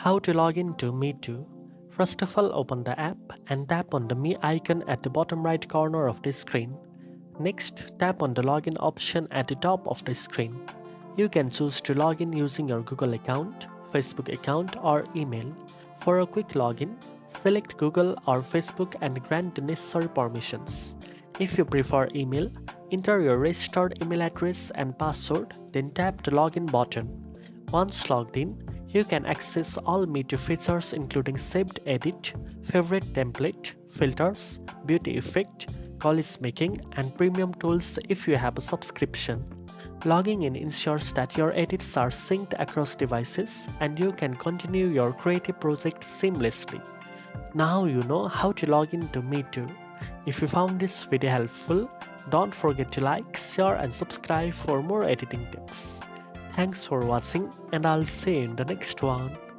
How to log into Meitu. First of all, open the app and tap on the Me icon at the bottom right corner of the screen. Next, tap on the login option at the top of the screen. You can choose to log in using your Google account, Facebook account, or email. For a quick login, select Google or Facebook and grant the necessary permissions. If you prefer email, enter your registered email address and password, then tap the login button. Once logged in, you can access all Meitu features including saved edit, favorite template, filters, beauty effect, college making, and premium tools if you have a subscription. Logging in ensures that your edits are synced across devices and you can continue your creative project seamlessly. Now you know how to log into Meitu. If you found this video helpful, don't forget to like, share, and subscribe for more editing tips. Thanks for watching, and I'll see you in the next one.